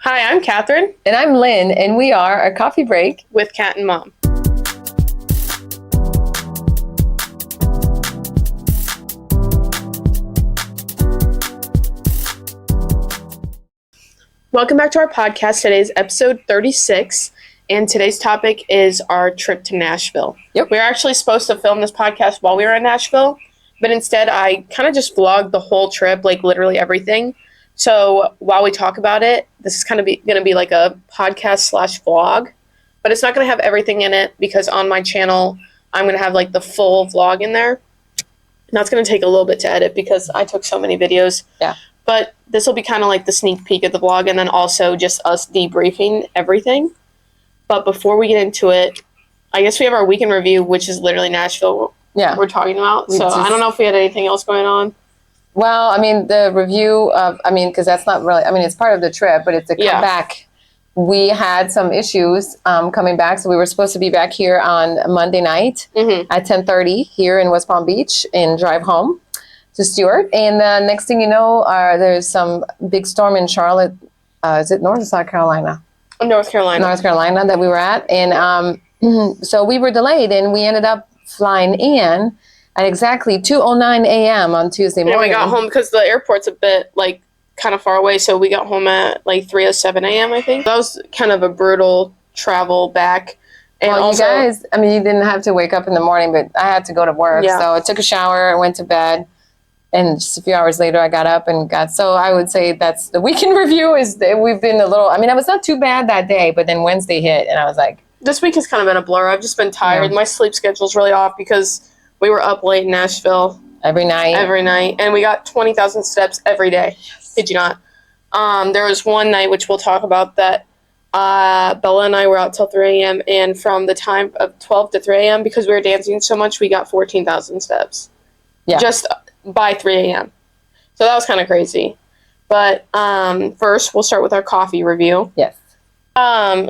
Hi, I'm Catherine. And I'm Lynn, and we are a coffee break with Cat and Mom. Welcome back to our podcast. Today's episode 36, and today's topic is our trip to Nashville. Yep. We were actually supposed to film this podcast while we were in Nashville, but instead I kind of just vlogged the whole trip, like literally everything. So while we talk about it, this is kind of going to be like a podcast / vlog, but it's not going to have everything in it because on my channel, I'm going to have like the full vlog in there. And that's going to take a little bit to edit because I took so many videos. Yeah. But this will be kind of like the sneak peek of the vlog and then also just us debriefing everything. But before we get into it, I guess we have our weekend review, which is literally Nashville we're talking about. So I don't know if we had anything else going on. Well, I mean, the review of, because that's not really, it's part of the trip, but it's a comeback. We had some issues coming back. So we were supposed to be back here on Monday night at 10:30 here in West Palm Beach and drive home to Stewart. And next thing you know, there's some big storm in Charlotte. Is it North or South Carolina? North Carolina. North Carolina that we were at. And so we were delayed and we ended up flying in at exactly 2:09 a.m. on Tuesday morning. Yeah, we got home because the airport's a bit, kind of far away, so we got home at, 3:07 a.m., I think. That was kind of a brutal travel back. And well, also, you guys, you didn't have to wake up in the morning, but I had to go to work. Yeah. So I took a shower and went to bed. And just a few hours later, I got up and so I would say that's the weekend review is that we've been a little, it was not too bad that day, but then Wednesday hit and I was like. This week has kind of been a blur. I've just been tired. Yeah. My sleep schedule's really off because we were up late in Nashville. Every night. And we got 20,000 steps every day. Yes. Did you not? There was one night, which we'll talk about, that Bella and I were out till 3 a.m. And from the time of 12 to 3 a.m., because we were dancing so much, we got 14,000 steps. Yeah. Just by 3 a.m. So that was kind of crazy. But first, we'll start with our coffee review. Yes.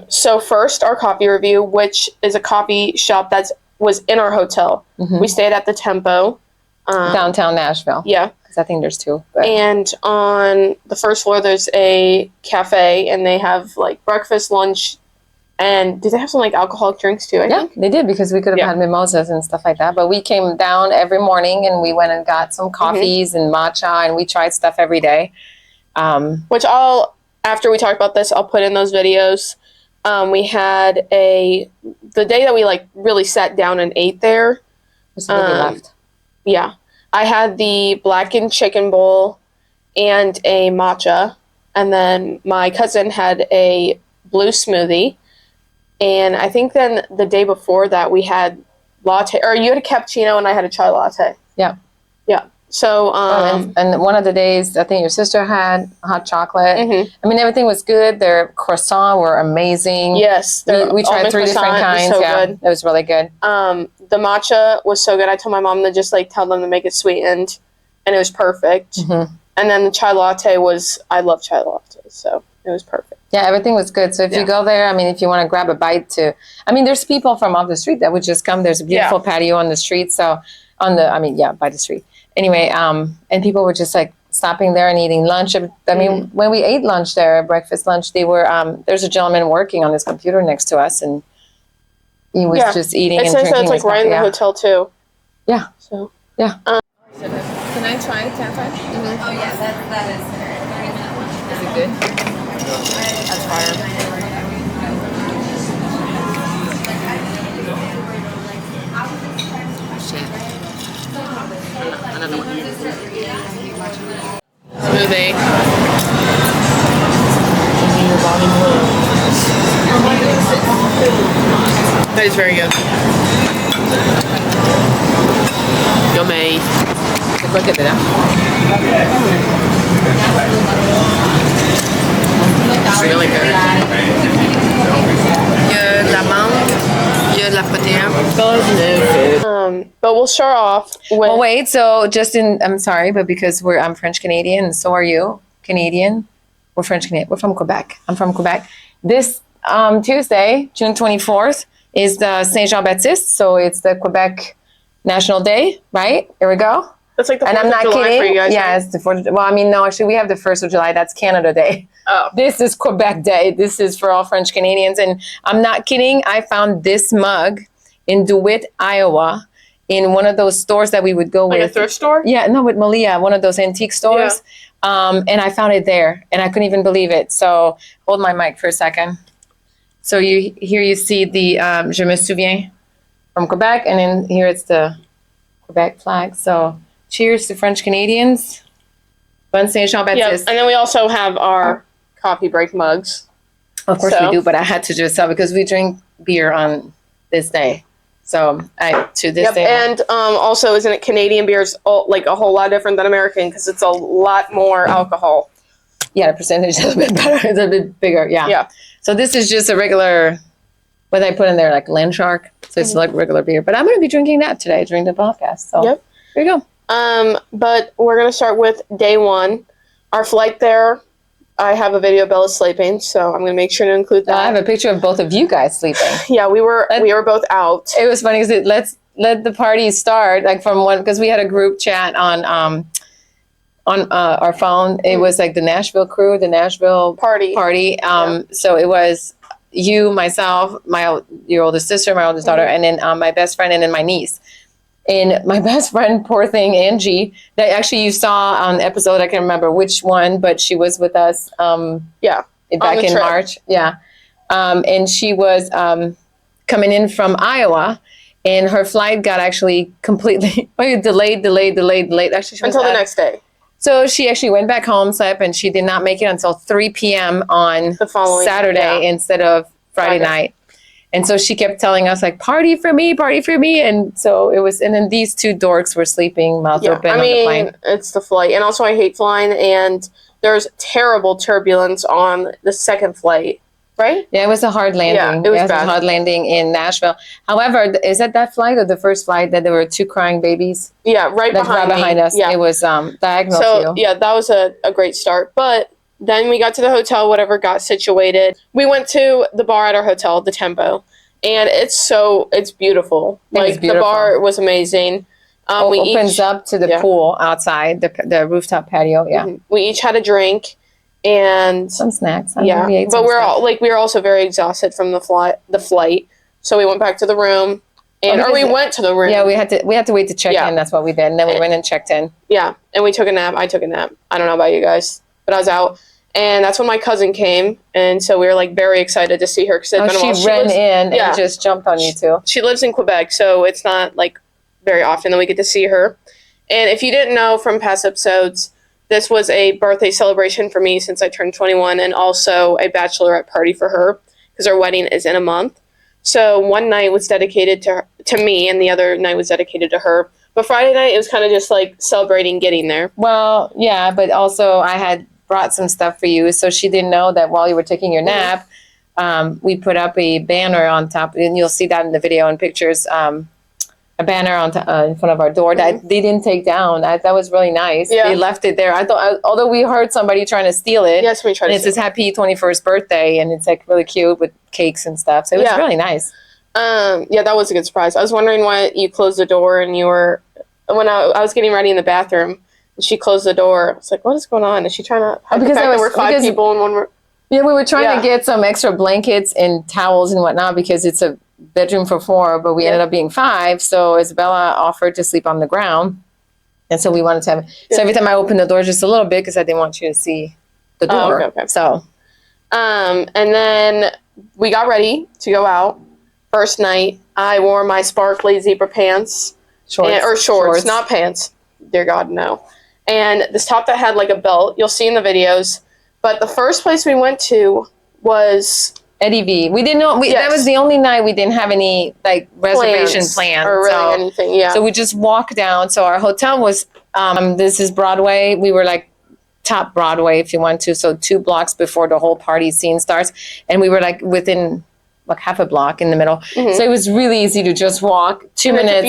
So first, our coffee review, which is a coffee shop was in our hotel. Mm-hmm. We stayed at the Tempo. Downtown Nashville. Yeah. Because I think there's two. But. And on the first floor, there's a cafe, and they have, breakfast, lunch, and did they have some, alcoholic drinks, too, I think? They did, because we could have had mimosas and stuff like that. But we came down every morning, and we went and got some coffees and matcha, and we tried stuff every day. Which after we talk about this, I'll put in those videos. We had the day that we really sat down and ate there. Was when we left. Yeah. I had the blackened chicken bowl and a matcha. And then my cousin had a blue smoothie. And I think then the day before that we had latte, or you had a cappuccino and I had a chai latte. Yeah. Yeah. So, and one of the days, I think your sister had hot chocolate. Mm-hmm. Everything was good. Their croissants were amazing. Yes. We tried 3 different kinds. So good. It was really good. The matcha was so good. I told my mom to just tell them to make it sweetened, and it was perfect. Mm-hmm. And then the chai latte I love chai lattes, so it was perfect. Yeah, everything was good. So if you go there, if you want to grab a bite there's people from off the street that would just come. There's a beautiful patio on the street. So by the street. Anyway, and people were just stopping there and eating lunch. When we ate lunch there, breakfast, lunch, they were, there's a gentleman working on his computer next to us and he was just eating and drinking. It's nice that it's right in the hotel too. Yeah. So. Yeah. Can I try taffy? Mm-hmm. Oh yeah, that is. Is it good? That's fire. Another one. Smoothie. That is very good. Yummy. Look at that. It's really good. Il y a de la menthe, il y a de la protéine. But we'll start off with... Well, wait, so I'm sorry, but because I'm French Canadian, and so are you, Canadian. We're French Canadian. We're from Quebec. I'm from Quebec. This Tuesday, June 24th, is the Saint Jean Baptiste, so it's the Quebec National Day, right? Here we go. That's like the 4th and I'm of not July kidding. for you guys. Yeah, right? it's the 4th of July. Well, no, actually, we have the 1st of July. That's Canada Day. Oh. This is Quebec Day. This is for all French Canadians. And I'm not kidding. I found this mug in DeWitt, Iowa, in one of those stores that we would go with. Like a thrift store? Yeah, no, with Malia, one of those antique stores. Yeah. And I found it there, and I couldn't even believe it. So hold my mic for a second. So you see the Je me souviens from Quebec, and then here it's the Quebec flag. So cheers to French Canadians. Bonne Saint-Jean-Baptiste. Yeah, and then we also have our coffee break mugs. Of course we do, but I had to just tell because we drink beer on this day. So to this day. And also, isn't it Canadian beer's like a whole lot different than American because it's a lot more alcohol. Yeah, the percentage is a bit better. It's a bit bigger. Yeah. Yeah. So this is just a regular, what I put in there, like Land Shark. So it's like regular beer. But I'm going to be drinking that today during the podcast. So yep. There you go. But we're going to start with day one. Our flight there, I have a video of Bella sleeping, so I'm going to make sure to include that. I have a picture of both of you guys sleeping. Yeah, we were both out. It was funny because let the party start, like from one, because we had a group chat on our phone. It was like the Nashville crew, the Nashville party. So it was you, myself, your oldest sister, my oldest daughter, and then my best friend, and then my niece. And my best friend, poor thing, Angie, that actually you saw on the episode, I can't remember which one, but she was with us back in March. Yeah. And she was coming in from Iowa, and her flight got actually completely delayed. Actually, until the next day. So she actually went back home, slept, and she did not make it until 3 p.m. on the following Saturday instead of Friday night. And so she kept telling us, like, party for me. And so it was, and then these two dorks were sleeping, mouths open on the plane. It's the flight. And also I hate flying, and there's terrible turbulence on the second flight, right? Yeah, it was a hard landing. Yeah, it was bad. A hard landing in Nashville. However, is that flight or the first flight that there were two crying babies? Yeah, right behind us. Yeah. It was diagonal to you. Yeah, that was a great start. But then we got to the hotel, got situated. We went to the bar at our hotel, the Tempo, and it's beautiful. The bar was amazing. Opens up to the pool outside, the rooftop patio. Yeah. Mm-hmm. We each had a drink and some snacks. We were also very exhausted from the flight. So we went back to the room. We went to the room. Yeah, we had to wait to check in. That's what we did. And then we went and checked in. Yeah, and we took a nap. I took a nap. I don't know about you guys, but I was out. And that's when my cousin came, and so we were very excited to see her. Cause she ran in and just jumped on you too. She lives in Quebec, so it's not very often that we get to see her. And if you didn't know from past episodes, this was a birthday celebration for me since I turned 21, and also a bachelorette party for her because our wedding is in a month. So one night was dedicated to me, and the other night was dedicated to her. But Friday night, it was kind of just celebrating getting there. Well, yeah, but also I had brought some stuff for you, so she didn't know that while you were taking your nap, we put up a banner on top, and you'll see that in the video and pictures, a banner in front of our door that they didn't take down. That was really nice. Yeah. They left it there. I thought, although we heard somebody trying to steal it. Yes, we tried to steal it. It says happy 21st birthday, and it's really cute with cakes and stuff. So it was really nice. That was a good surprise. I was wondering why you closed the door, and when I was getting ready in the bathroom, she closed the door. I was like, what is going on? Is she trying to hide the fact there were 5 people in one room? Yeah, we were trying to get some extra blankets and towels and whatnot because it's a bedroom for 4, but we ended up being 5. So Isabella offered to sleep on the ground. And so we wanted to have so every time I opened the door just a little bit because I didn't want you to see the door. Okay. So and then we got ready to go out. First night, I wore my sparkly zebra pants. Shorts, not pants. Dear God, no. And this top that had a belt, you'll see in the videos. But the first place we went to was Eddie V. We didn't know. That was the only night we didn't have any reservation plans or really anything. Yeah. So we just walked down. So our hotel was this is Broadway. We were top Broadway if you want to. So 2 blocks before the whole party scene starts, and we were within half a block in the middle. Mm-hmm. So it was really easy to just walk 2 minutes.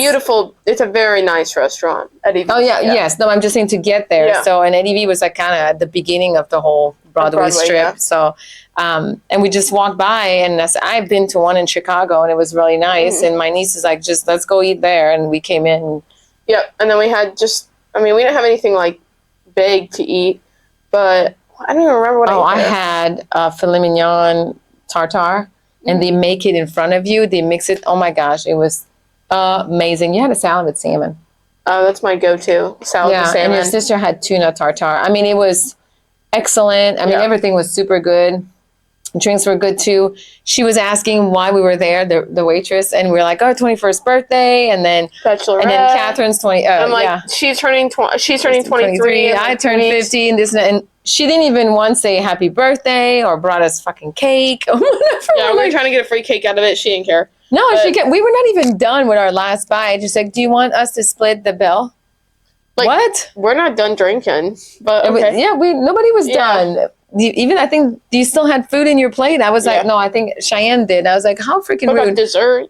It's a very nice restaurant, Eddie V. Oh, yeah, yes. No, I'm just saying to get there. Yeah. So, and Eddie V was kind of at the beginning of the whole Broadway strip. Yeah. So, and we just walked by, and I've been to one in Chicago, and it was really nice. Mm-hmm. And my niece is just let's go eat there. And we came in. Yep. And then we had we didn't have anything big to eat, but I don't even remember what I I ate. had filet mignon tartare, and they make it in front of you. They mix it. Oh my gosh, it was amazing. You had a salad with salmon. Oh, that's my go-to salad with salmon. And your sister had tuna tartare. I mean, it was excellent. I mean, everything was super good. Drinks were good too. She was asking why we were there, the waitress, and we were like, 21st birthday, and then bachelorette, and then Catherine's 20. I'm like, she's turning 23. I turned 50, and this and she didn't even once say happy birthday or brought us fucking cake or whatever. Yeah, we were trying to get a free cake out of it. She didn't care. No, we were not even done with our last bite. Just like, do you want us to split the bill? Like, what? We're not done drinking, but okay. Nobody was done. Even I think you still had food in your plate. I was like, no, I think Cheyenne did. I was like, how freaking rude. About dessert,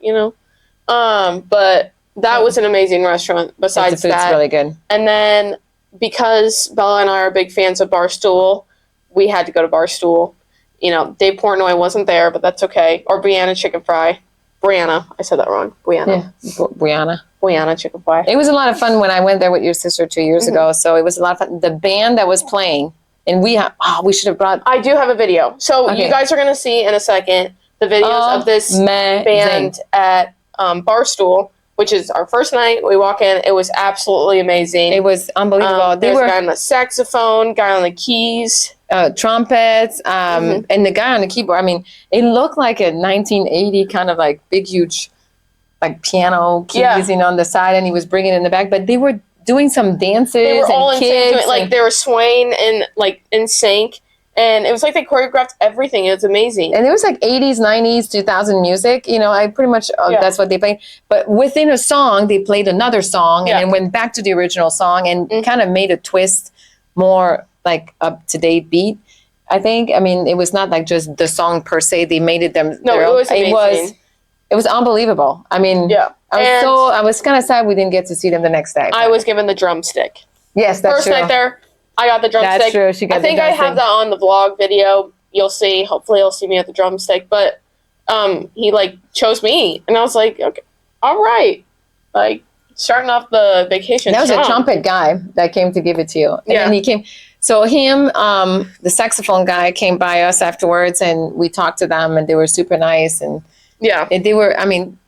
but that was an amazing restaurant. Besides the food's really good. And then because Bella and I are big fans of Barstool, we had to go to Barstool. Dave Portnoy wasn't there, but that's okay. Or Brianna chicken fry. Brianna, I said that wrong. Brianna. Yeah, Brianna chicken fry. It was a lot of fun when I went there with your sister 2 years ago. So it was a lot of fun. The band that was playing. And we should have brought... I do have a video. So you guys are going to see in a second the videos of this band at Barstool, which is our first night. We walk in. It was absolutely amazing. It was unbelievable. There was a guy on the saxophone, guy on the keys. Trumpets, and the guy on the keyboard. I mean, it looked like a 1980 kind of like big, huge like piano keys on the side, and he was bringing it in the back. But they were doing some dances. They were all in sync. Like they were swaying and like in sync, and it was like they choreographed everything. It was amazing. And it was like 80s, 90s, 2000 music. I pretty much that's what they played. But within a song, they played another song, and then went back to the original song and kind of made a twist more like up to date beat. I think. I mean, it was not like just the song per se. They made it them. No, it was amazing. It was unbelievable. I mean, I was kind of sad we didn't get to see them the next day. I was given the drumstick. Yes, that's true. First night there, I got the drumstick. That's true. She got I think I have that on the vlog video. You'll see. Hopefully, you'll see me at the drumstick. But he like chose me, and I was like, okay, all right, like starting off the vacation. That was a trumpet guy that came to give it to you, and then he came. So him, the saxophone guy, came by us afterwards, and we talked to them, and they were super nice, and they were. I mean,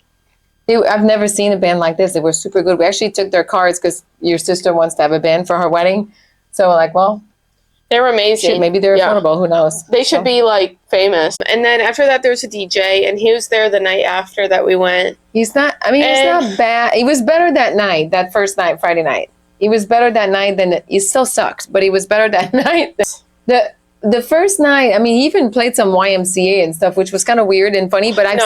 I've never seen a band like this. They were super good. We actually took their cards because your sister wants to have a band for her wedding. So we're like, well, they were amazing. Shit, maybe they're affordable. Who knows? They should be like famous. And then after that, there was a DJ, and he was there the night after that we went. He's not. I mean, he's not bad. He was better that night. That first night, Friday night. He was better that night than he still sucked, but he was better that night. The first night, I mean, he even played some YMCA and stuff, which was kind of weird and funny. But I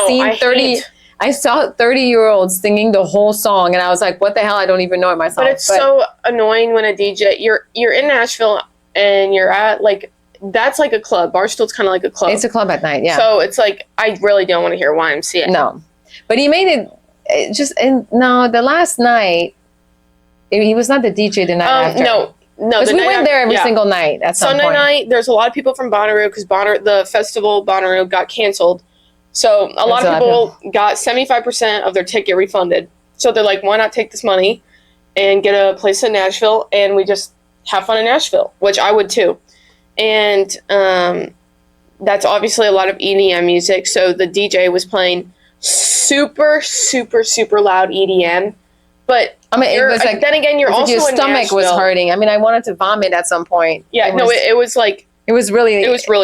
saw 30-year-olds singing the whole song, and I was like, "What the hell? I don't even know it myself." But it's so annoying when a DJ you're in Nashville and you're at like that's like a club. Barstool's kind of like a club. It's a club at night, yeah. So it's like I really don't want to hear YMCA. No, but he made it just. And no, the last night. He was not the DJ the night after. No. Because we went there every single night at some Sunday point. night, there's a lot of people from Bonnaroo because the festival Bonnaroo got canceled. So a lot of people got 75% of their ticket refunded. So they're like, why not take this money and get a place in Nashville and we just have fun in Nashville, which I would too. And that's obviously a lot of EDM music. So the DJ was playing super, super, super loud EDM. But I mean, it was like, then again, you're also your stomach was hurting. I mean, I wanted to vomit at some point. Yeah, it was like it was really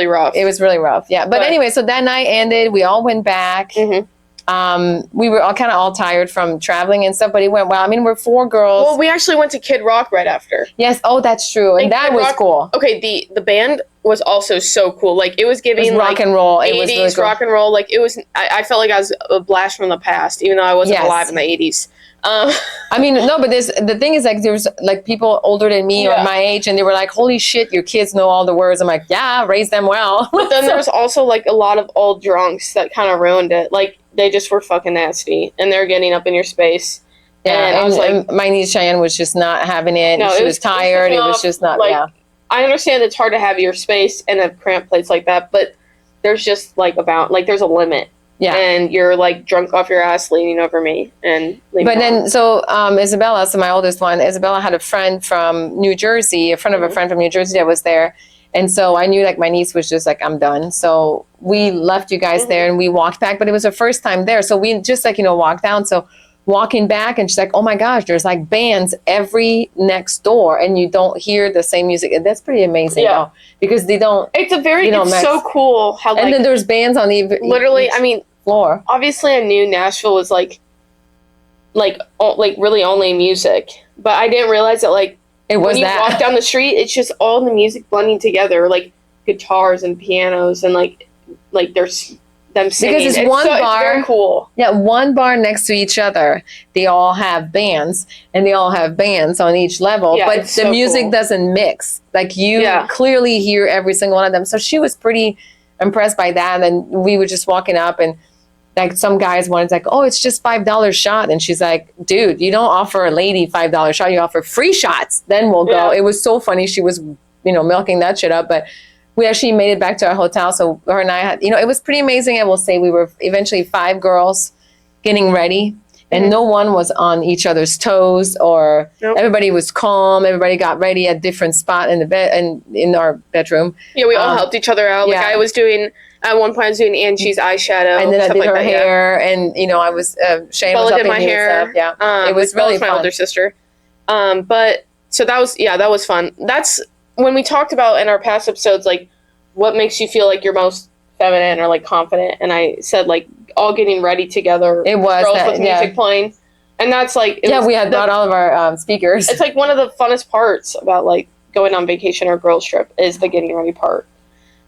rough. It was really rough. Yeah, but anyway, so that night ended. We all went back. We were all tired from traveling and stuff, but it went well. I mean, we're 4 girls. Well, we actually went to Kid Rock right after. Yes. Oh, that's true, and that was cool. Okay, the band was also so cool. Like it was giving rock and roll. 80s it was really cool. rock and roll. Like it was. I felt like I was a blast from the past, even though I wasn't alive in the 80s. I mean, no, but the thing is, like, there was like people older than me or my age, and they were like, "Holy shit, your kids know all the words." I'm like, "Yeah, raise them well." But then there was also like a lot of old drunks that kind of ruined it. Like they just were fucking nasty, and they're getting up in your space. Yeah, and I was like, my niece Cheyenne was just not having it. No, she was tired. It was just not. Like, I understand it's hard to have your space in a cramped place like that, but there's just like there's a limit. Yeah. And you're like drunk off your ass leaning over me and leaving. But then, so Isabella, so my oldest one, Isabella had a friend from New Jersey, a friend of a friend from New Jersey that was there. And so I knew like my niece was just like, I'm done. So we left you guys there and we walked back, but it was our first time there. So we just like, walked down. So walking back and she's like, oh my gosh, there's like bands every next door and you don't hear the same music. And that's pretty amazing though, because they don't. It's it's so cool how and then there's bands on literally, I mean, floor. Obviously I knew Nashville was like really only music, but I didn't realize that like it was when you walk down the street, it's just all the music blending together, like guitars and pianos and like there's them singing. Because it's one bar. It's very cool. Yeah, one bar next to each other. They all have bands, and they all have bands on each level. Yeah, but the music doesn't mix. Like you clearly hear every single one of them. So she was pretty impressed by that. And we were just walking up, and like some guys wanted like, oh, it's just $5 shot, and she's like, dude, you don't offer a lady $5 shot. You offer free shots. Then we'll go. It was so funny. She was milking that shit up, but. We actually made it back to our hotel. So her and I had, it was pretty amazing. I will say we were eventually 5 girls getting ready and no one was on each other's toes or everybody was calm. Everybody got ready at different spot in the bed and in our bedroom. Yeah, we all helped each other out. Like I was doing, at one point I was doing Angie's eyeshadow. And then I did her hair and, I was, Shane Bella was helping did my me hair. with stuff. Yeah, it was really my fun. older sister. But so that was fun. That's, when we talked about in our past episodes, like, what makes you feel like you're most feminine or like confident, and I said like all getting ready together. It was girls with music playing, and that's like we had brought all of our speakers. It's like one of the funnest parts about like going on vacation or girls trip is the getting ready part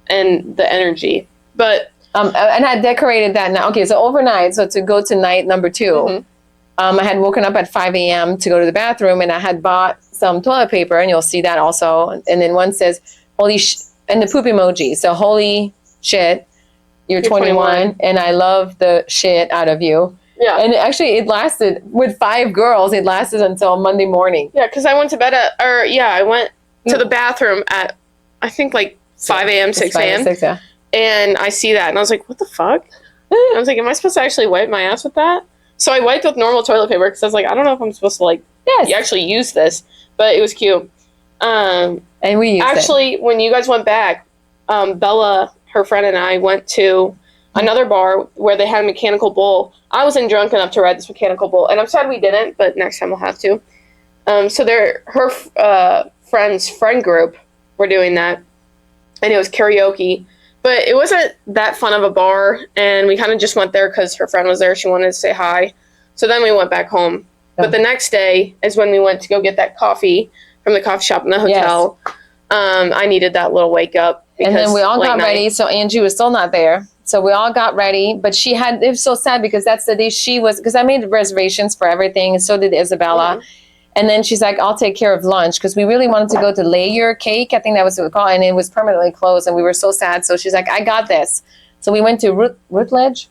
and the energy. But and I decorated that now. Okay, so overnight, so to go to night number 2. I had woken up at 5 a.m. to go to the bathroom, and I had bought some toilet paper, and you'll see that also. And then one says, and the poop emoji. So holy shit, you're 21, and I love the shit out of you. Yeah. And actually it lasted, with 5 girls, it lasted until Monday morning. Yeah, because I went to bed I went to the bathroom at, I think like 5 a.m., 6 a.m. 6, yeah. And I see that, and I was like, what the fuck? I was like, am I supposed to actually wipe my ass with that? So I wiped with normal toilet paper, because I was like, I don't know if I'm supposed to like actually use this, but it was cute. And we used actually, when you guys went back, Bella, her friend, and I went to another bar where they had a mechanical bull. I wasn't drunk enough to ride this mechanical bull, and I'm sad we didn't, but next time we'll have to. So her friend's friend group were doing that, and it was karaoke. But it wasn't that fun of a bar, and we kind of just went there because her friend was there. She wanted to say hi. So then we went back home. Yeah. But the next day is when we went to go get that coffee from the coffee shop in the hotel. Yes. I needed that little wake up. And then we all got ready. So Angie was still not there. So we all got ready. But it was so sad because that's the day because I made reservations for everything. And so did Isabella. Mm-hmm. And then she's like, I'll take care of lunch. Because we really wanted to go to Layer Cake. I think that was what it was called. And it was permanently closed. And we were so sad. So she's like, I got this. So we went to Rutledge.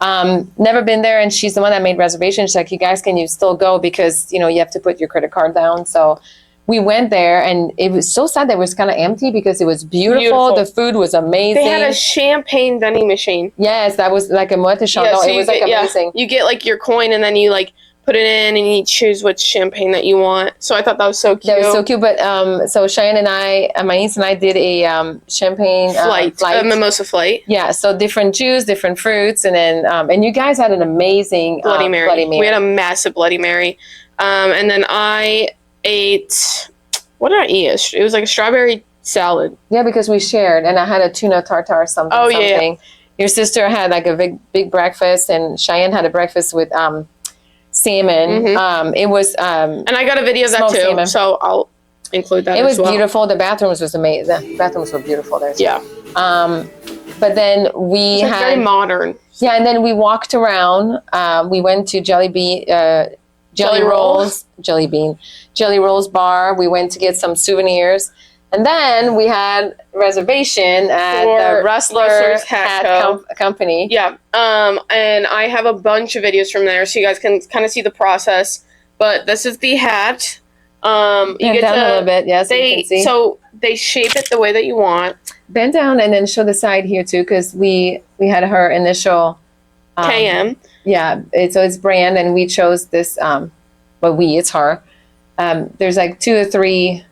Never been there, and she's the one that made reservations. She's like, you guys, can you still go, because you have to put your credit card down. So we went there, and it was so sad that it was kind of empty because it was beautiful. The food was amazing. They had a champagne vending machine. Yes, that was like a moët de chandon. So it was like amazing. You get like your coin, and then you like put it in, and you choose which champagne that you want. So I thought that was so cute. That was so cute. But so Cheyenne and I, my niece and I, did a champagne flight, a mimosa flight. Yeah, so different juice, different fruits, and then and you guys had an amazing Bloody Mary. We had a massive Bloody Mary, and then I ate. What did I eat? It was like a strawberry salad. Yeah, because we shared, and I had a tuna tartare something. Oh yeah. Your sister had like a big breakfast, and Cheyenne had a breakfast with salmon. Mm-hmm. It was and I got a video of that too, salmon. So I'll include that. It was beautiful. The bathrooms was amazing. The bathrooms were beautiful there too. Yeah. But then we had very modern. Yeah, and then we walked around. We went to Jelly Rolls bar. We went to get some souvenirs. And then we had reservation at the Rustler's Hat Company. Yeah. And I have a bunch of videos from there so you guys can kind of see the process. But this is the hat. You get down a little bit, yes. You can see. So they shape it the way that you want. Bend down and then show the side here too, because we had her initial KM. Yeah, so it's brand, and we chose this. It's her. There's like 2 or 3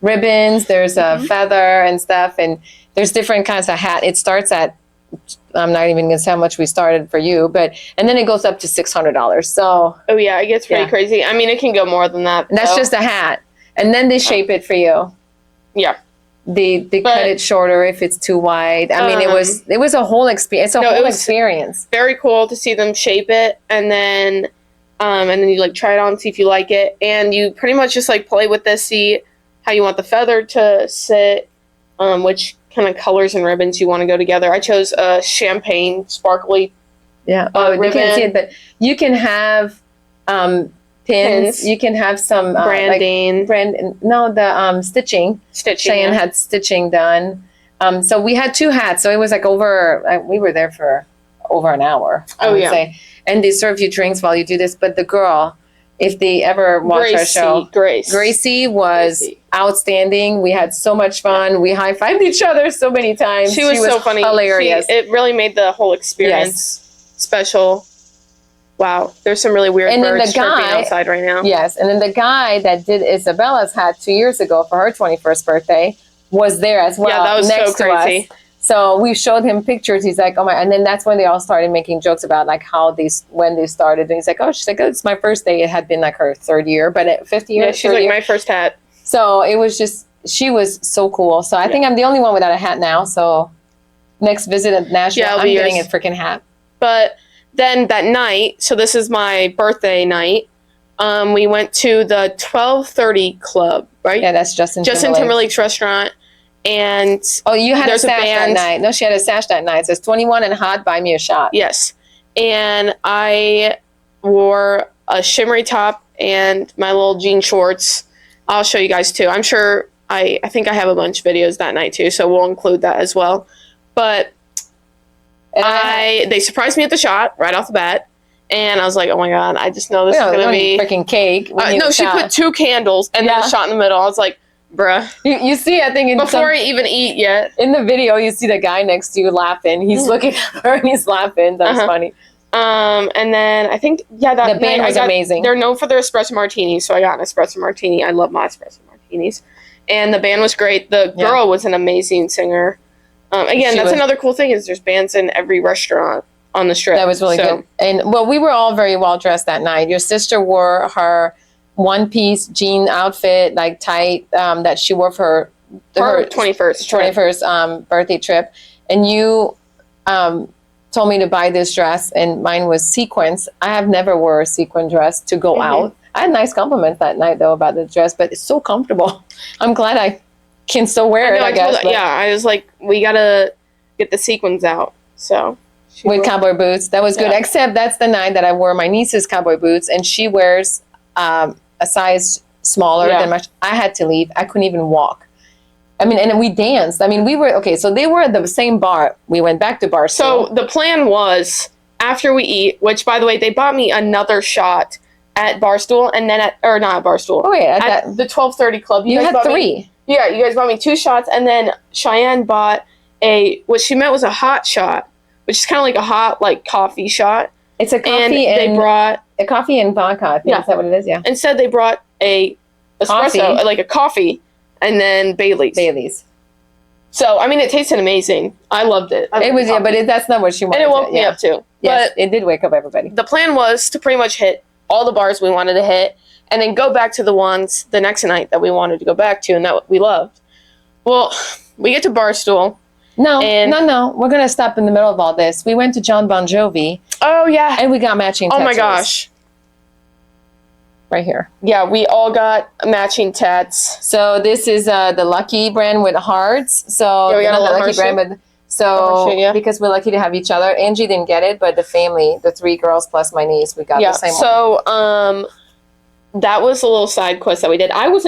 ribbons. There's a feather and stuff, and there's different kinds of hat. It starts at, I'm not even going to say how much we started for you, and then it goes up to $600. So. Oh yeah, it gets pretty crazy. I mean, it can go more than that. And that's just a hat, and then they shape it for you. Yeah. They cut it shorter if it's too wide. I mean, it was a whole experience. It's a whole experience. Very cool to see them shape it, and then you like try it on, see if you like it, and you pretty much just like play with this, see how you want the feather to sit, which kind of colors and ribbons you want to go together. I chose a champagne sparkly. Yeah. You can't see it, but you can have pins. You can have some branding. Stitching. Stitching. Cheyenne had stitching done. So we had 2 hats. So it was like we were there for over an hour. I would say. And they serve you drinks while you do this. But the girl, if they ever watch our show, Gracie was outstanding. We had so much fun. We high-fived each other so many times. She was so funny. Hilarious. It really made the whole experience special. Wow, there's some really weird birds chirping outside right now. Yes, and then the guy that did Isabella's hat 2 years ago for her 21st birthday was there as well. Yeah, that was next so crazy. To us. So we showed him pictures. He's like, oh my, and then that's when they all started making jokes about like when they started. And he's like, she's like, it's my first day. It had been like her 3rd year, but 5th year. Yeah, she's like my first hat. So it was just, she was so cool. So I think I'm the only one without a hat now. So next visit at Nashville, I'm getting a freaking hat. But then that night, so this is my birthday night, we went to the 12:30 Club, right? Yeah, that's Justin Timberlake's restaurant. And you had a sash that night. No, she had a sash that night. It says 21 and hot, buy me a shot. Yes. And I wore a shimmery top and my little jean shorts. I'll show you guys too. I'm sure I think I have a bunch of videos that night too, so we'll include that as well. But they surprised me at the shot right off the bat. And I was like, oh my God, I just know this is going to be freaking cake. No, she put 2 candles and then a shot in the middle. I was like, bruh. You see, I think before I even eat yet. In the video, you see the guy next to you laughing. He's looking at her and he's laughing. That's funny. And then I think, that the band was amazing. They're known for their espresso martinis, so I got an espresso martini. I love my espresso martinis. And the band was great. The girl was an amazing singer. Again, that's another cool thing is there's bands in every restaurant on the Strip. That was really good. And we were all very well dressed that night. Your sister wore her one-piece jean outfit, like tight, that she wore for her 21st birthday trip. And you told me to buy this dress, and mine was sequins. I have never wore a sequin dress to go out. I had nice compliments that night, though, about the dress, but it's so comfortable. I'm glad I can still wear it, I guess. I was like, we got to get the sequins out. So with cowboy boots. That was good, except that's the night that I wore my niece's cowboy boots, and she wears a size smaller than my. I had to leave. I couldn't even walk. I mean, and we danced. I mean, we were so they were at the same bar. We went back to Barstool. So the plan was after we eat, which by the way, they bought me another shot at Barstool, and then not at Barstool. Oh wait, at the 12:30 Club. You had 3. You guys bought me 2 shots, and then Cheyenne bought what she meant was a hot shot, which is kind of like a hot coffee shot. It's a coffee, and they brought a coffee and vodka. I think is that what it is? Yeah. Instead, they brought a espresso, like a coffee, and then Bailey's. So I mean, it tasted amazing. I loved it. It was but that's not what she wanted. And it woke me up too. Yes, but it did wake up everybody. The plan was to pretty much hit all the bars we wanted to hit, and then go back to the ones the next night that we wanted to go back to and that we loved. Well, we get to Barstool. No. We're going to stop in the middle of all this. We went to John Bon Jovi. Oh, yeah. And we got matching tattoos. Oh, my gosh. Right here. Yeah, we all got matching tats. So this is the Lucky brand with hearts. So we got a Lucky brand with, because we're lucky to have each other. Angie didn't get it, but the family, the 3 girls plus my niece, we got the same one. So that was a little side quest that we did. I was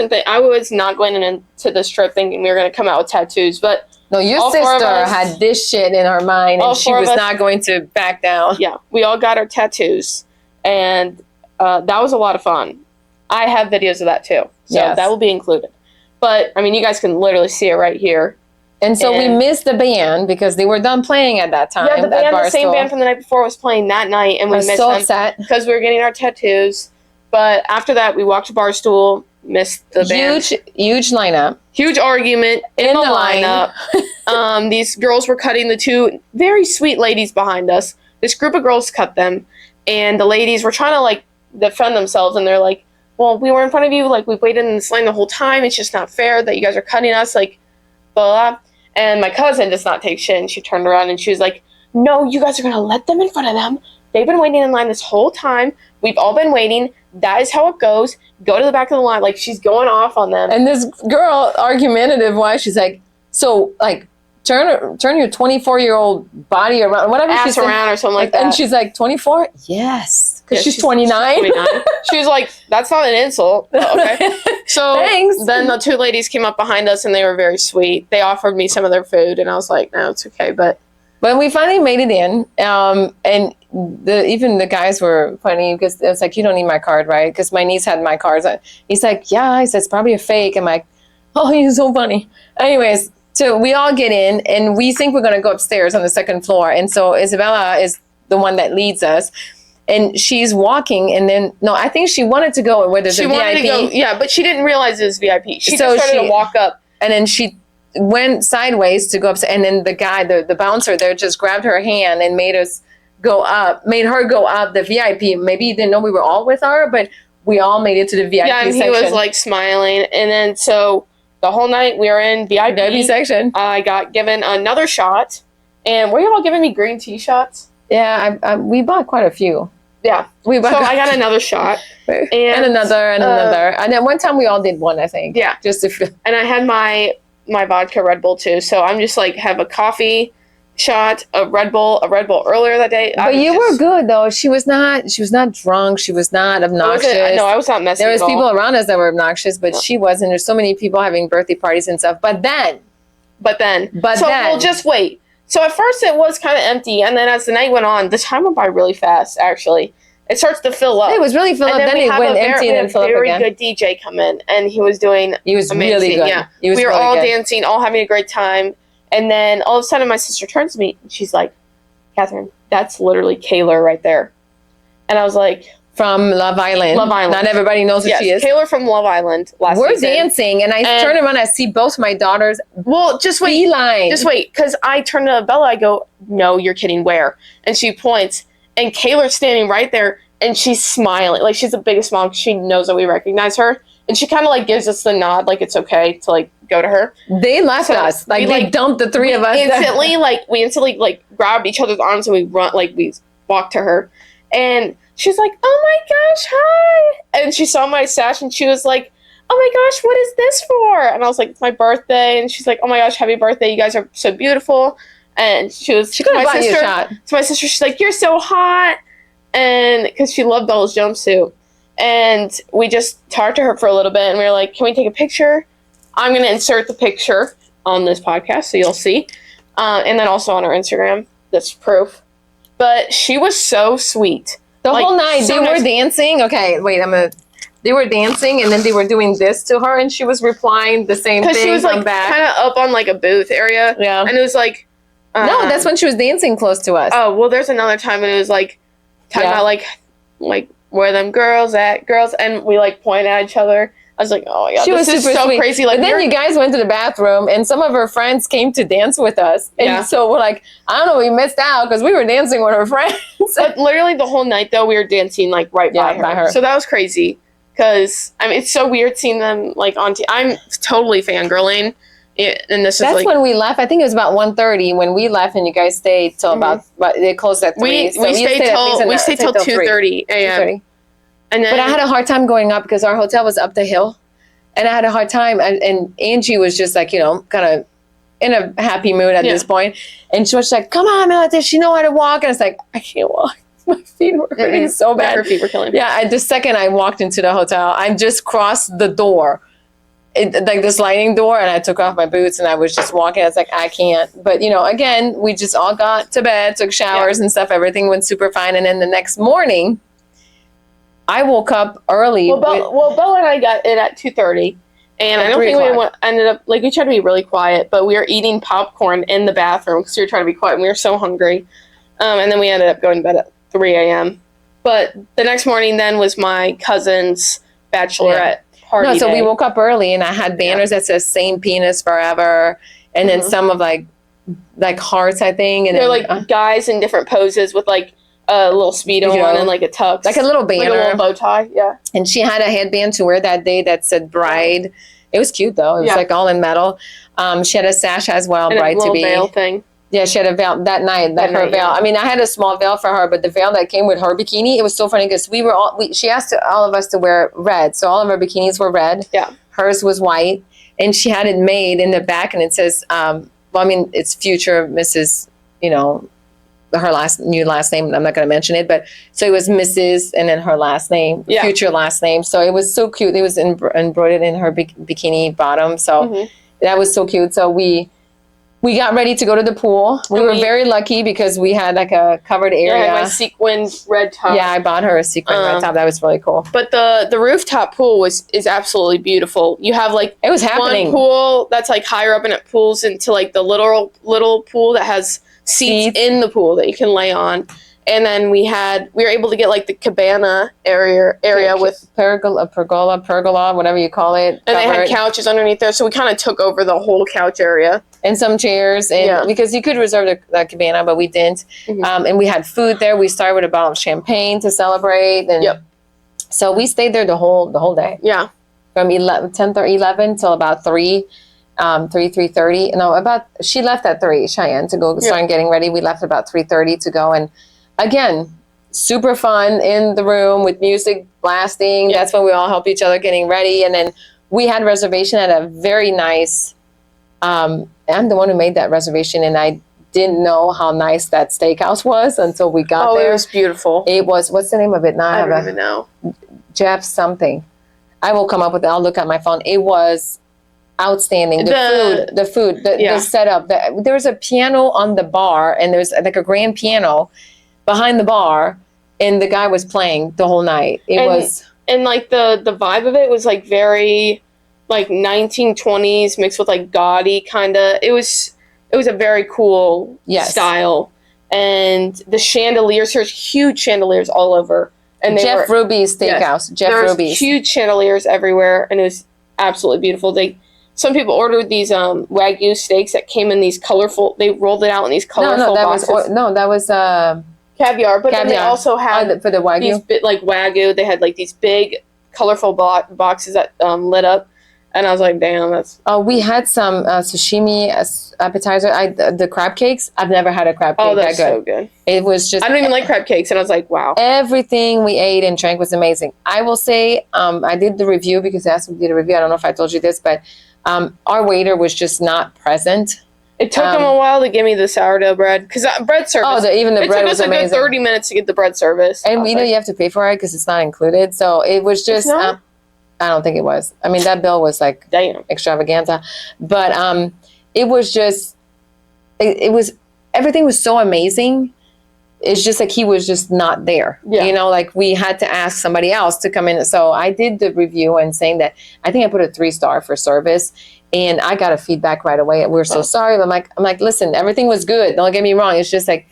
not going into this trip thinking we were going to come out with tattoos, but no, your sister had this shit in her mind, and she was not going to back down. Yeah, we all got our tattoos, and that was a lot of fun. I have videos of that too, so that will be included. But I mean, you guys can literally see it right here. And so we missed the band because they were done playing at that time. Yeah, the same band from the night before was playing that night, and we missed them upset because we were getting our tattoos. But after that, we walked to Barstool. missed the band. Huge lineup. Huge argument in the lineup. These girls were cutting the two very sweet ladies behind us. This group of girls cut them, and the ladies were trying to like defend themselves, and they're like, well, we were in front of you, like we waited in this line the whole time. It's just not fair that you guys are cutting us, like blah, blah. And my cousin does not take shit, and she turned around and she was like, no, you guys are gonna let them in front of them. They've been waiting in line this whole time. We've all been waiting. That is how it goes. Go to the back of the line. Like, she's going off on them. And this girl, argumentative wise, she's like, so, like, turn your 24-year-old body around, whatever ass around or something like that. And she's like, 24? Yes. Because she's 29. She's 29. She was like, that's not an insult. Okay. So thanks. Then the two ladies came up behind us, and they were very sweet. They offered me some of their food, and I was like, no, it's okay. But we finally made it in, and even the guys were funny because it was like, you don't need my card, right? Because my niece had my cards. He's like, yeah. He said, it's probably a fake. I'm like, oh, he's so funny. Anyways, so we all get in, and we think we're going to go upstairs on the second floor. And so Isabella is the one that leads us. And she's walking, and then, no, I think she wanted to go where there's a VIP. To go, yeah, but she didn't realize it was VIP. She just started to walk up. And then she went sideways to go upstairs. And then the guy, the bouncer there, just grabbed her hand and made her go up the VIP. Maybe he didn't know we were all with her, but we all made it to the VIP section. Yeah, and he was like smiling. And then so the whole night we were in VIP section. I got given another shot. And were you all giving me green tea shots? Yeah, we bought quite a few. Yeah. So I got another shot. And another. And then one time we all did one, I think. Yeah. Just to feel. And I had my vodka Red Bull too. So I'm just like, have a coffee shot, a Red Bull earlier that day. But you were good though. She was not drunk. She was not obnoxious. No, I was not messy. There was people around us that were obnoxious, but she wasn't. There's so many people having birthday parties and stuff. But then. Well, just wait. So at first it was kind of empty, and then as the night went on, the time went by really fast, actually. It starts to fill up. It was really filled up, then it went empty and then filled up again. Very good DJ come in, and he was amazing. Really good. Yeah. We were all dancing, all having a great time, and then all of a sudden my sister turns to me, and she's like, Catherine, that's literally Kaylor right there. And I was like... From Love Island. Not everybody knows who she is. Kaylor from Love Island last season. We're dancing, and I turn around and I see both my daughters. Well, just wait. Beeline. Just wait, because I turn to Bella, I go, no, you're kidding, where? And she points, and Kaylor's standing right there, and she's smiling. Like, she's the biggest smile, because she knows that we recognize her. And she kind of, like, gives us the nod, like, it's okay to, like, go to her. They left us. Like, they dumped the three of us. We instantly grabbed each other's arms, and we walked to her. And... she's like, oh my gosh, hi. And she saw my sash and she was like, oh my gosh, what is this for? And I was like, it's my birthday. And she's like, oh my gosh, happy birthday. You guys are so beautiful. And she could have bought you a shot. To my sister, she's like, you're so hot. And because she loved Bella's jumpsuit. And we just talked to her for a little bit and we were like, can we take a picture? I'm going to insert the picture on this podcast so you'll see. And then also on our Instagram. That's proof. But she was so sweet. The whole night, they were dancing. Okay, wait, they were dancing, and then they were doing this to her, and she was replying the same thing. Because she was, like, kind of up on, like, a booth area. Yeah. And it was, like... no, that's when she was dancing close to us. Oh, well, there's another time when it was, like, talking about, like, where them girls at, girls, and we, like, pointed at each other. I was like, oh, yeah, this is so sweet. Crazy. Like, but then you guys went to the bathroom, and some of her friends came to dance with us. And so we're like, I don't know, we missed out because we were dancing with her friends. But literally the whole night, though, we were dancing, like, right by her. So that was crazy because, I mean, it's so weird seeing them, like, on I'm totally fangirling. And that's when we left. I think it was about 1:30 when we left, and you guys stayed till about, they closed at 3. We stayed till 2:30 a.m. But I had a hard time going up because our hotel was up the hill, and I had a hard time. And Angie was just like, kind of in a happy mood at this point. And she was like, come on, Melody, she know how to walk. And I was like, I can't walk. My feet were hurting so bad. Her feet were killing me. Yeah, the second I walked into the hotel, I just crossed the door, like the sliding door, and I took off my boots, and I was just walking. I was like, I can't. But, again, we just all got to bed, took showers and stuff. Everything went super fine. And then the next morning... I woke up early. Bella and I got in at 2:30, and I don't think we ended up, like, we tried to be really quiet, but we were eating popcorn in the bathroom because we were trying to be quiet, and we were so hungry. And then we ended up going to bed at 3 a.m. But the next morning then was my cousin's bachelorette. party No, so day. we woke up early and I had banners that says "Same Penis Forever," and then some of like hearts, I think. And they're then, like guys in different poses with like a little speedo on and like a tux, like a little banner, like a little bow tie. Yeah. And she had a headband to wear that day that said "Bride." It was cute though. It was like all in metal. She had a sash as well, and bride a little to be. veil thing. Yeah, she had a veil that night. That her veil. Yeah. I mean, I had a small veil for her, but the veil that came with her bikini, it was so funny because she asked all of us to wear red, so all of our bikinis were red. Yeah, hers was white, and she had it made in the back, and it says, well, I mean, it's future Mrs. You know, her new last name. I'm not going to mention it, but so it was Mrs. and then her last name, future last name. So it was so cute. It was embroidered in her bikini bottom. So that was so cute. So we got ready to go to the pool. We were very lucky because we had like a covered area. Yeah, my sequin red top. Yeah, I bought her a sequin red top. That was really cool. But the rooftop pool is absolutely beautiful. You have like it was happening. One pool that's like higher up and it pools into like the little pool that has seats in the pool that you can lay on. And then we were able to get like the cabana area with pergola, whatever you call it. And they had couches underneath there, so we kind of took over the whole couch area. And some chairs, and because you could reserve the cabana, but we didn't. And we had food there. We started with a bottle of champagne to celebrate, and so we stayed there the whole day. Yeah, from 11 till about 3:30. No, she left at 3. Cheyenne to go start getting ready. We left about 3:30 to go, and again, super fun in the room with music blasting. That's when we all help each other getting ready, and then we had reservation at a very nice. I'm the one who made that reservation, and I didn't know how nice that steakhouse was until we got there. It was beautiful. It was. What's the name of it now? I don't even know. Jeff something. I will come up with it. I'll look at my phone. It was outstanding. The food, the setup. There was a piano on the bar, and there's like a grand piano behind the bar, and the guy was playing the whole night. And like the vibe of it was like very like 1920s mixed with like gaudy kind of. It was a very cool style, and the chandeliers. There's huge chandeliers all over, and Jeff Ruby's Steakhouse. Jeff Ruby's huge chandeliers everywhere, and it was absolutely beautiful. Some people ordered these Wagyu steaks that came in these colorful. They rolled it out in these colorful boxes. That was caviar. But then they also had for the Wagyu. These like Wagyu. They had like these big colorful boxes that lit up. And I was like, damn, that's... Oh, we had some sashimi appetizer. The crab cakes. I've never had a crab cake that's so good. It was just... I don't even like crab cakes. And I was like, wow. Everything we ate and drank was amazing. I will say, I did the review because they asked me to do the review. I don't know if I told you this, but our waiter was just not present. It took him a while to give me the sourdough bread. Because bread service... even the bread was amazing. It took us a good 30 minutes to get the bread service. And you have to pay for it because it's not included. So it was just... I don't think it was. I mean, that bill was like extravaganza, but it was just, it was, everything was so amazing. It's just like he was just not there. Like we had to ask somebody else to come in. So I did the review and saying that I think I put a 3-star for service, and I got a feedback right away. We're so sorry. I'm like, listen, everything was good. Don't get me wrong. It's just like,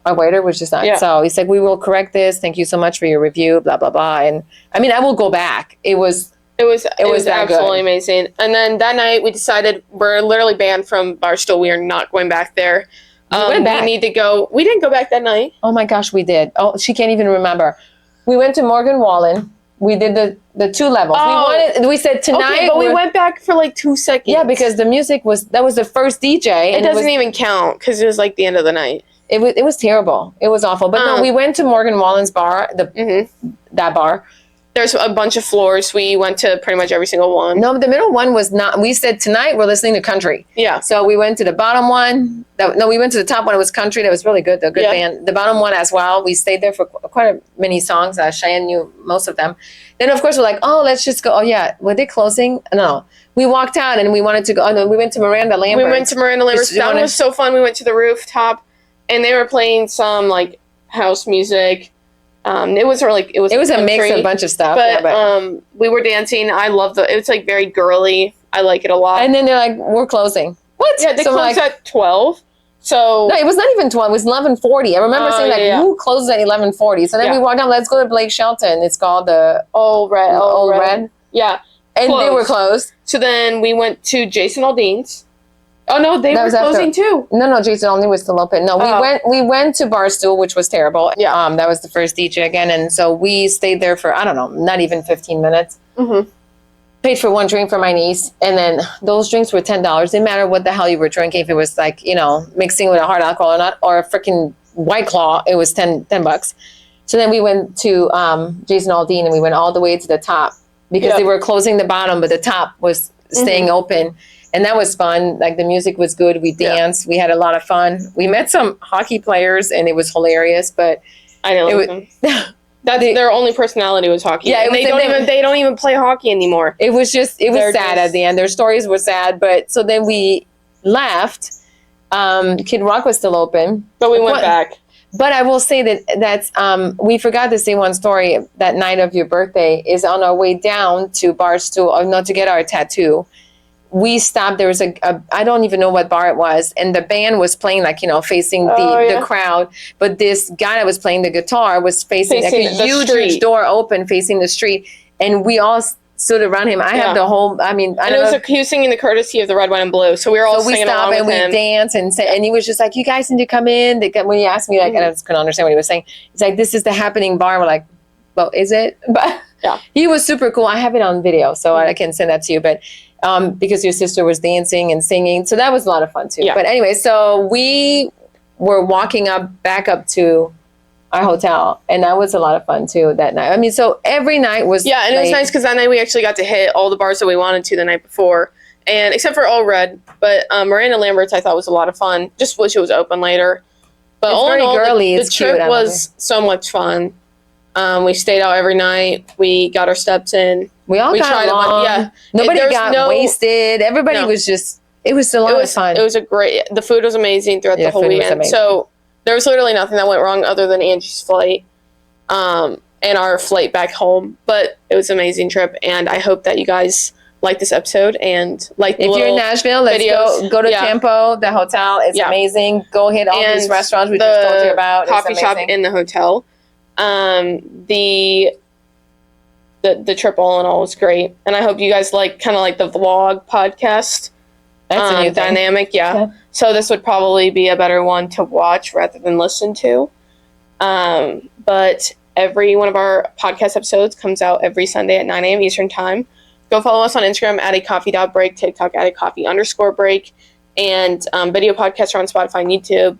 our waiter was just not. So he said, we will correct this. Thank you so much for your review, blah, blah, blah. And I mean, I will go back. It was absolutely amazing. And then that night we decided we're literally banned from Barstool. We are not going back there. We need to go. We didn't go back that night. Oh my gosh, we did. Oh, she can't even remember. We went to Morgan Wallen. We did the 2 levels. We said tonight. Okay, but we went back for like 2 seconds. Yeah, because the music was the first DJ. It doesn't even count because it was like the end of the night. It was terrible. It was awful. But no, we went to Morgan Wallen's bar. That bar. There's a bunch of floors. We went to pretty much every single one. No, the middle one was not. We said tonight we're listening to country. Yeah. So we went to the bottom one. We went to the top one. It was country. That was really good. The good band. The bottom one as well. We stayed there for quite many songs. Cheyenne knew most of them. Then of course we're like, oh, let's just go. Oh yeah, were they closing? No. We walked out and we wanted to go. Oh no, we went to Miranda Lambert. That was so fun. We went to the rooftop, and they were playing some like house music. It was a mix of a bunch of stuff. But we were dancing. I love it's like very girly. I like it a lot. And then they're like, we're closing. What? Yeah, they closed at 12. So no, it was not even 12. It was 11:40. I remember saying who closes at 11:40? So then we walked down. Let's go to Blake Shelton. It's called the Old Red. Red. Yeah. And they were closed. So then we went to Jason Aldean's. Oh no, they were closing too. No, Jason Aldean was still open. No, we went to Barstool, which was terrible. Yeah. That was the first DJ again, and so we stayed there for, I don't know, not even 15 minutes. Mm-hmm. Paid for one drink for my niece, and then those drinks were $10. Didn't matter what the hell you were drinking, if it was like, mixing with a hard alcohol or not, or a freaking White Claw, it was $10. So then we went to Jason Aldean, and we went all the way to the top because they were closing the bottom, but the top was staying open. And that was fun. Like, the music was good. We danced. We had a lot of fun. We met some hockey players, and it was hilarious. But I know them. Their only personality was hockey. Yeah, they don't even play hockey anymore. It was sad at the end. Their stories were sad. But so then we left. Kid Rock was still open, but we went back. But I will say that's we forgot to say one story. That night of your birthday is on our way down to Barstool, not to get our tattoo. We stopped. There was a I don't even know what bar it was, and the band was playing facing the crowd. But this guy that was playing the guitar was facing like a huge door open facing the street, and we all stood around him. I have the whole. I mean, he was singing the courtesy of the Red, White, and Blue. So we were all singing along with him. We danced and he was just like, "You guys need to come in." When he asked me, and I just couldn't understand what he was saying. He's like, "This is the happening bar." We're like, "Well, is it?" But he was super cool. I have it on video, so I can send that to you. But because your sister was dancing and singing, so that was a lot of fun too. Yeah. But anyway, so we were walking back up to our hotel, and that was a lot of fun too that night. I mean, so every night was and it was nice because that night we actually got to hit all the bars that we wanted to the night before, and except for All Red. But Miranda Lambert's I thought was a lot of fun. Just wish it was open later. But all in all, the trip was so much fun. We stayed out every night. We got our steps in. We got along. Nobody got wasted. Everybody was just. It was a lot of fun. It was the food was amazing throughout the whole weekend. So there was literally nothing that went wrong other than Angie's flight, and our flight back home. But it was an amazing trip, and I hope that you guys like this episode and like. If you're in Nashville, let's go to Tempo. The hotel is amazing. Go hit all these restaurants we just told you about. Coffee shop in the hotel. The trip all in all was great, and I hope you guys like the vlog podcast. That's a new dynamic, So this would probably be a better one to watch rather than listen to. But every one of our podcast episodes comes out every Sunday at 9 a.m. Eastern Time. Go follow us on Instagram at @coffee.break, TikTok at @coffee_break, and video podcasts are on Spotify and YouTube.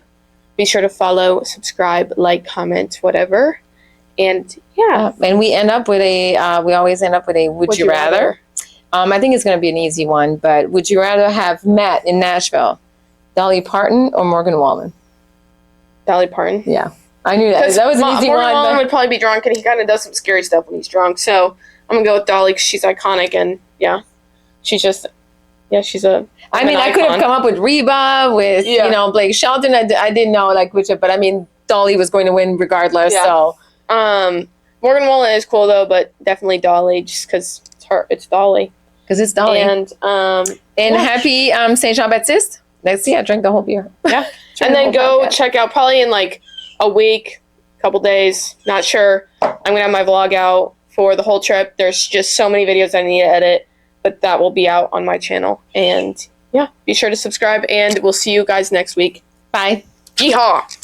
Be sure to follow, subscribe, like, comment, whatever. And and we end up with we always end up with a would you rather. I think it's going to be an easy one, but would you rather have met in Nashville Dolly Parton or Morgan Wallen? Dolly Parton. Yeah, I knew that. That was an easy one. Morgan Wallen would probably be drunk, and he kind of does some scary stuff when he's drunk. So I'm gonna go with Dolly because she's iconic, and she's just she's a. I mean, I could have come up with Reba, with Blake Shelton. I didn't know which, but I mean, Dolly was going to win regardless. Yeah. So. Morgan Wallen is cool though, but definitely Dolly just because it's Dolly. Because it's Dolly. And happy Saint Jean Baptiste. Let's see, I drank the whole beer. Yeah. And then go check out probably in a week, couple days, not sure. I'm gonna have my vlog out for the whole trip. There's just so many videos I need to edit, but that will be out on my channel. And be sure to subscribe, and we'll see you guys next week. Bye. Yeehaw!